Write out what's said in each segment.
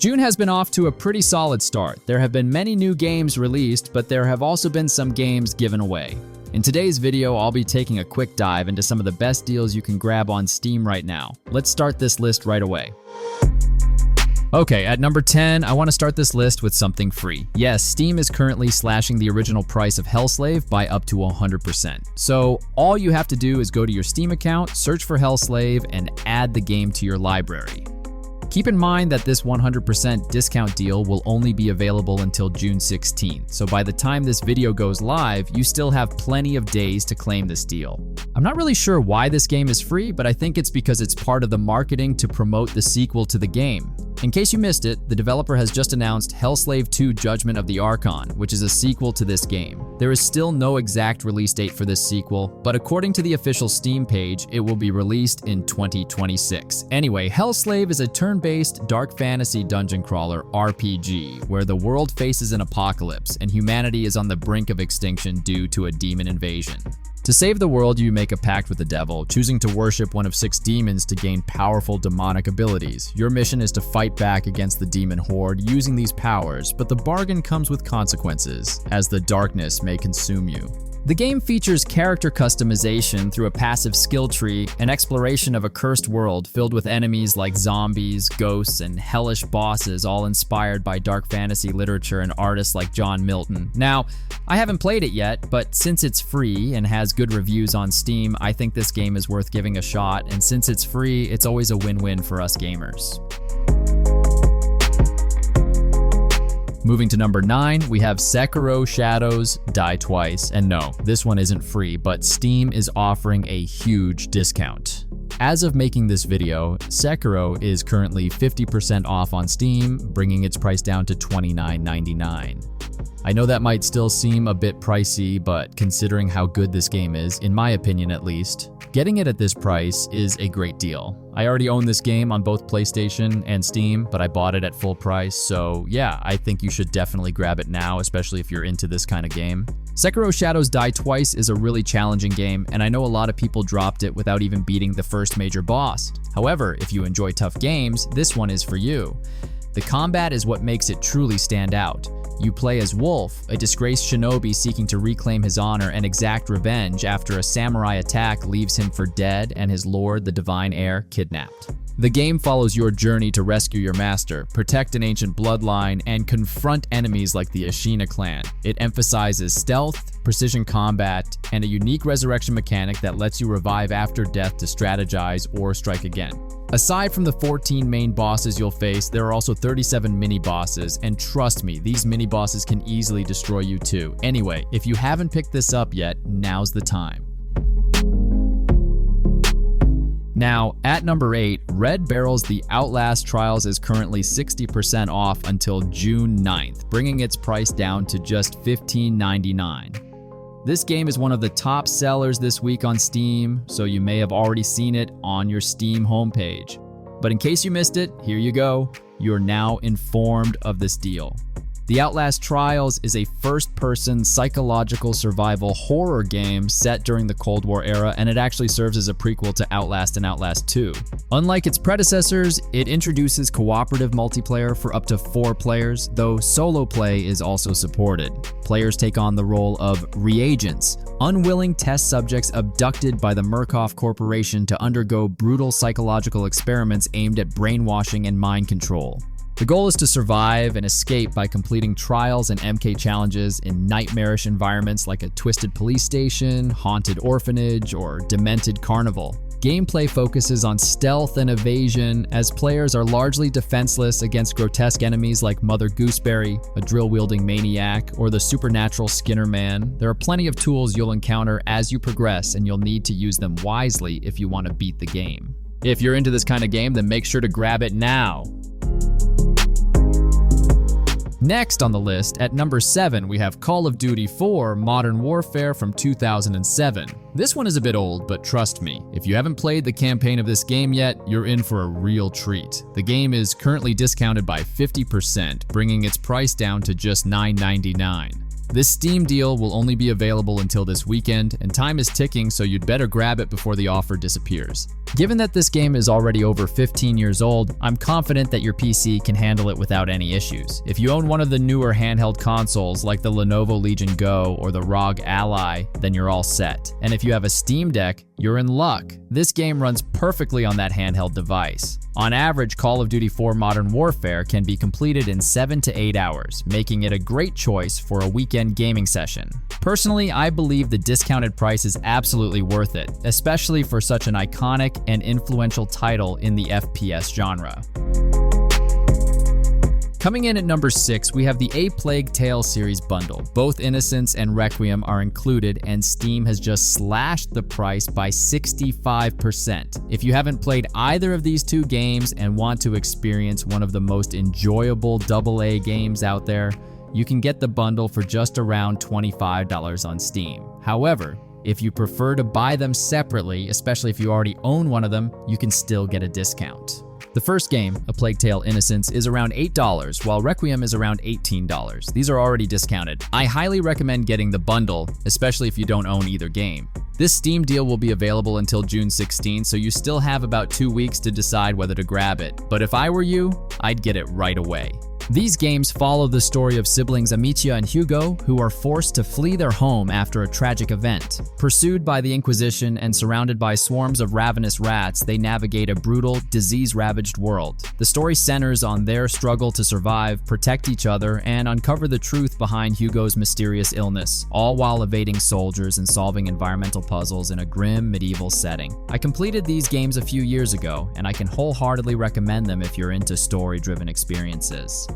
June has been off to a pretty solid start. There have been many new games released, but there have also been some games given away. In today's video, I'll be taking a quick dive into some of the best deals you can grab on Steam right now. Let's start this list right away. Okay, at number 10, I want to start this list with something free. Yes, Steam is currently slashing the original price of Hellslave by up to 100%. So all you have to do is go to your Steam account, search for Hellslave, and add the game to your library. Keep in mind that this 100% discount deal will only be available until June 16th, so by the time this video goes live, you still have plenty of days to claim this deal. I'm not really sure why this game is free, but I think it's because it's part of the marketing to promote the sequel to the game. In case you missed it, the developer has just announced Hellslave 2 Judgment of the Arkham, which is a sequel to this game. There is still no exact release date for this sequel, but according to the official Steam page, it will be released in 2026. Anyway, Hellslave is a turn-based dark fantasy dungeon crawler RPG, where the world faces an apocalypse and humanity is on the brink of extinction due to a demon invasion. To save the world, you make a pact with the devil, choosing to worship one of 6 demons to gain powerful demonic abilities. Your mission is to fight back against the demon horde using these powers, but the bargain comes with consequences, as the darkness may consume you. The game features character customization through a passive skill tree and exploration of a cursed world filled with enemies like zombies, ghosts, and hellish bosses, all inspired by dark fantasy literature and artists like John Milton. Now, I haven't played it yet, but since it's free and has good reviews on Steam, I think this game is worth giving a shot, and since it's free, it's always a win-win for us gamers. Moving to number 9, we have Sekiro Shadows Die Twice. And no, this one isn't free, but Steam is offering a huge discount. As of making this video, Sekiro is currently 50% off on Steam, bringing its price down to $29.99. I know that might still seem a bit pricey, but considering how good this game is, in my opinion at least, getting it at this price is a great deal. I already own this game on both PlayStation and Steam, but I bought it at full price, so yeah, I think you should definitely grab it now, especially if you're into this kind of game. Sekiro Shadows Die Twice is a really challenging game, and I know a lot of people dropped it without even beating the first major boss. However, if you enjoy tough games, this one is for you. The combat is what makes it truly stand out. You play as Wolf, a disgraced shinobi seeking to reclaim his honor and exact revenge after a samurai attack leaves him for dead and his lord, the Divine Heir, kidnapped. The game follows your journey to rescue your master, protect an ancient bloodline, and confront enemies like the Ashina clan. It emphasizes stealth, precision combat, and a unique resurrection mechanic that lets you revive after death to strategize or strike again. Aside from the 14 main bosses you'll face, there are also 37 mini-bosses, and trust me, these mini-bosses can easily destroy you too. Anyway, if you haven't picked this up yet, now's the time. Now, at number 8, Red Barrel's The Outlast Trials is currently 60% off until June 9th, bringing its price down to just $15.99. This game is one of the top sellers this week on Steam, so you may have already seen it on your Steam homepage. But in case you missed it, here you go. You're now informed of this deal. The Outlast Trials is a first-person psychological survival horror game set during the Cold War era, and it actually serves as a prequel to Outlast and Outlast 2. Unlike its predecessors, it introduces cooperative multiplayer for up to 4 players, though solo play is also supported. Players take on the role of reagents, unwilling test subjects abducted by the Murkoff Corporation to undergo brutal psychological experiments aimed at brainwashing and mind control. The goal is to survive and escape by completing trials and MK challenges in nightmarish environments like a twisted police station, haunted orphanage, or demented carnival. Gameplay focuses on stealth and evasion, as players are largely defenseless against grotesque enemies like Mother Gooseberry, a drill-wielding maniac, or the supernatural Skinner Man. There are plenty of tools you'll encounter as you progress, and you'll need to use them wisely if you want to beat the game. If you're into this kind of game, then make sure to grab it now. Next on the list, at number 7, we have Call of Duty 4 Modern Warfare from 2007. This one is a bit old, but trust me, if you haven't played the campaign of this game yet, you're in for a real treat. The game is currently discounted by 50%, bringing its price down to just $9.99. This Steam deal will only be available until this weekend, and time is ticking, so you'd better grab it before the offer disappears. Given that this game is already over 15 years old, I'm confident that your PC can handle it without any issues. If you own one of the newer handheld consoles like the Lenovo Legion Go or the ROG Ally, then you're all set. And if you have a Steam Deck, you're in luck. This game runs perfectly on that handheld device. On average, Call of Duty 4 Modern Warfare can be completed in 7 to 8 hours, making it a great choice for a weekend gaming session. Personally, I believe the discounted price is absolutely worth it, especially for such an iconic and influential title in the FPS genre. Coming in at number 6, we have the A Plague Tale series bundle. Both Innocence and Requiem are included, and Steam has just slashed the price by 65%. If you haven't played either of these two games and want to experience one of the most enjoyable AA games out there, you can get the bundle for just around $25 on Steam. However, if you prefer to buy them separately, especially if you already own one of them, you can still get a discount. The first game, A Plague Tale Innocence, is around $8, while Requiem is around $18. These are already discounted. I highly recommend getting the bundle, especially if you don't own either game. This Steam deal will be available until June 16, so you still have about 2 weeks to decide whether to grab it. But if I were you, I'd get it right away. These games follow the story of siblings Amicia and Hugo, who are forced to flee their home after a tragic event. Pursued by the Inquisition and surrounded by swarms of ravenous rats, they navigate a brutal, disease-ravaged world. The story centers on their struggle to survive, protect each other, and uncover the truth behind Hugo's mysterious illness, all while evading soldiers and solving environmental puzzles in a grim medieval setting. I completed these games a few years ago, and I can wholeheartedly recommend them if you're into story-driven experiences.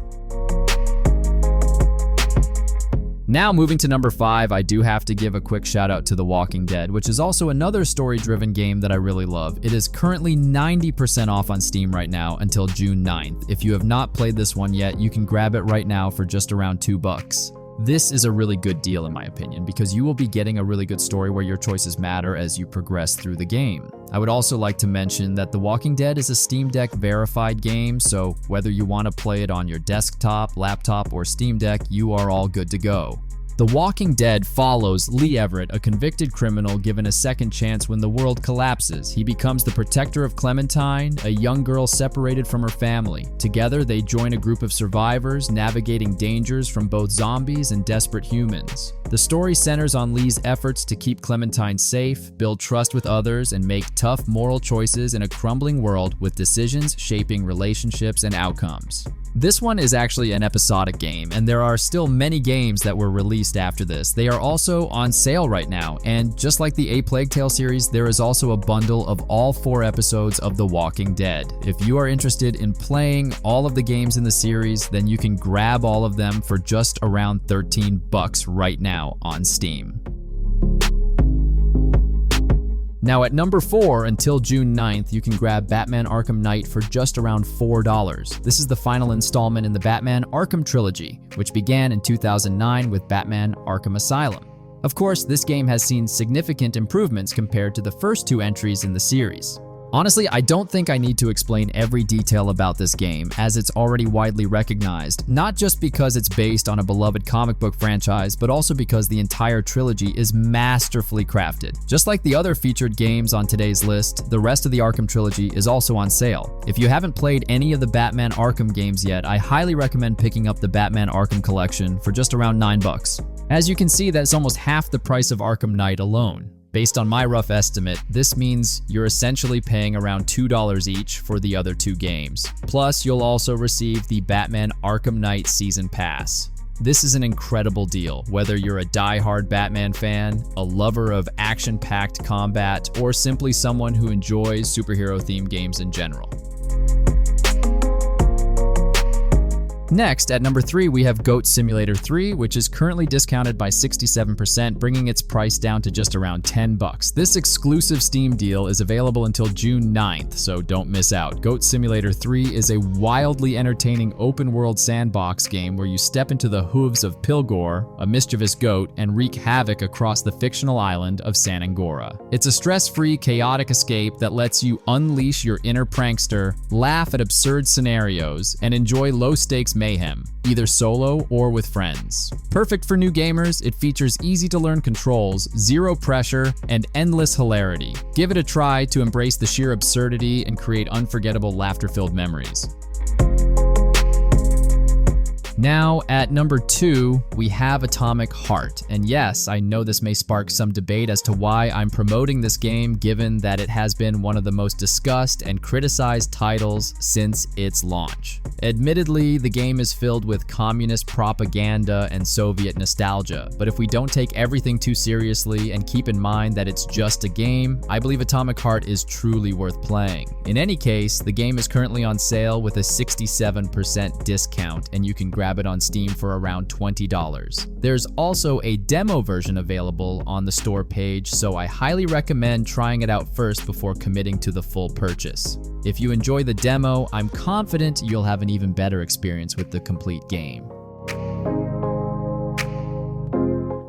Now moving to number 5, I do have to give a quick shout out to The Walking Dead, which is also another story-driven game that I really love. It is currently 90% off on Steam right now until June 9th. If you have not played this one yet, you can grab it right now for just around $2. This is a really good deal in my opinion, because you will be getting a really good story where your choices matter as you progress through the game. I would also like to mention that The Walking Dead is a Steam Deck verified game, so whether you want to play it on your desktop, laptop, or Steam Deck, you are all good to go. The Walking Dead follows Lee Everett, a convicted criminal given a second chance when the world collapses. He becomes the protector of Clementine, a young girl separated from her family. Together, they join a group of survivors, navigating dangers from both zombies and desperate humans. The story centers on Lee's efforts to keep Clementine safe, build trust with others, and make tough moral choices in a crumbling world with decisions shaping relationships and outcomes. This one is actually an episodic game, and there are still many games that were released after this. They are also on sale right now, and just like the A Plague Tale series, there is also a bundle of all 4 episodes of The Walking Dead. If you are interested in playing all of the games in the series, then you can grab all of them for just around $13 right now on Steam. Now at number 4, until June 9th, you can grab Batman Arkham Knight for just around $4. This is the final installment in the Batman Arkham trilogy, which began in 2009 with Batman Arkham Asylum. Of course, this game has seen significant improvements compared to the first 2 entries in the series. Honestly, I don't think I need to explain every detail about this game, as it's already widely recognized, not just because it's based on a beloved comic book franchise, but also because the entire trilogy is masterfully crafted. Just like the other featured games on today's list, the rest of the Arkham trilogy is also on sale. If you haven't played any of the Batman Arkham games yet, I highly recommend picking up the Batman Arkham collection for just around $9. As you can see, that's almost half the price of Arkham Knight alone. Based on my rough estimate, this means you're essentially paying around $2 each for the other 2 games. Plus, you'll also receive the Batman Arkham Knight Season Pass. This is an incredible deal, whether you're a die-hard Batman fan, a lover of action-packed combat, or simply someone who enjoys superhero-themed games in general. Next, at number 3, we have Goat Simulator 3, which is currently discounted by 67%, bringing its price down to just around $10. This exclusive Steam deal is available until June 9th, so don't miss out. Goat Simulator 3 is a wildly entertaining open-world sandbox game where you step into the hooves of Pilgor, a mischievous goat, and wreak havoc across the fictional island of San Angora. It's a stress-free, chaotic escape that lets you unleash your inner prankster, laugh at absurd scenarios, and enjoy low-stakes mayhem, either solo or with friends. Perfect for new gamers, it features easy-to-learn controls, zero pressure, and endless hilarity. Give it a try to embrace the sheer absurdity and create unforgettable laughter-filled memories. Now, at number 2, we have Atomic Heart. And yes, I know this may spark some debate as to why I'm promoting this game, given that it has been one of the most discussed and criticized titles since its launch. Admittedly, the game is filled with communist propaganda and Soviet nostalgia, but if we don't take everything too seriously and keep in mind that it's just a game, I believe Atomic Heart is truly worth playing. In any case, the game is currently on sale with a 67% discount, and you can grab it on Steam for around $20. There's also a demo version available on the store page, so I highly recommend trying it out first before committing to the full purchase. If you enjoy the demo, I'm confident you'll have an even better experience with the complete game.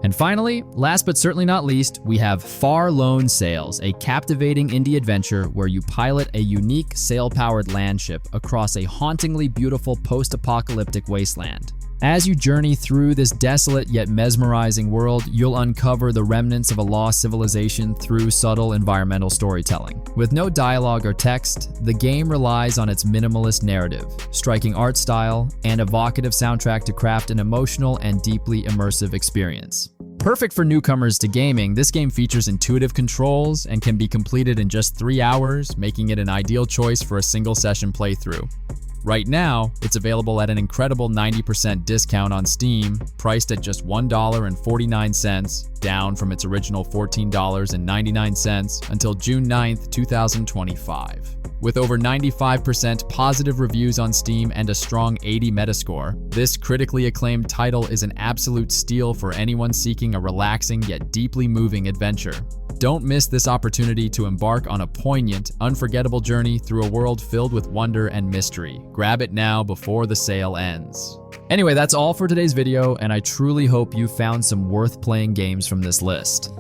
And finally, last but certainly not least, we have Far Lone Sails, a captivating indie adventure where you pilot a unique sail-powered landship across a hauntingly beautiful post-apocalyptic wasteland. As you journey through this desolate yet mesmerizing world, you'll uncover the remnants of a lost civilization through subtle environmental storytelling. With no dialogue or text, the game relies on its minimalist narrative, striking art style, and evocative soundtrack to craft an emotional and deeply immersive experience. Perfect for newcomers to gaming, this game features intuitive controls and can be completed in just 3 hours, making it an ideal choice for a single session playthrough. Right now, it's available at an incredible 90% discount on Steam, priced at just $1.49, down from its original $14.99 until June 9th, 2025. With over 95% positive reviews on Steam and a strong 80 Metascore, this critically acclaimed title is an absolute steal for anyone seeking a relaxing yet deeply moving adventure. Don't miss this opportunity to embark on a poignant, unforgettable journey through a world filled with wonder and mystery. Grab it now before the sale ends. Anyway, that's all for today's video, and I truly hope you found some worth playing games from this list.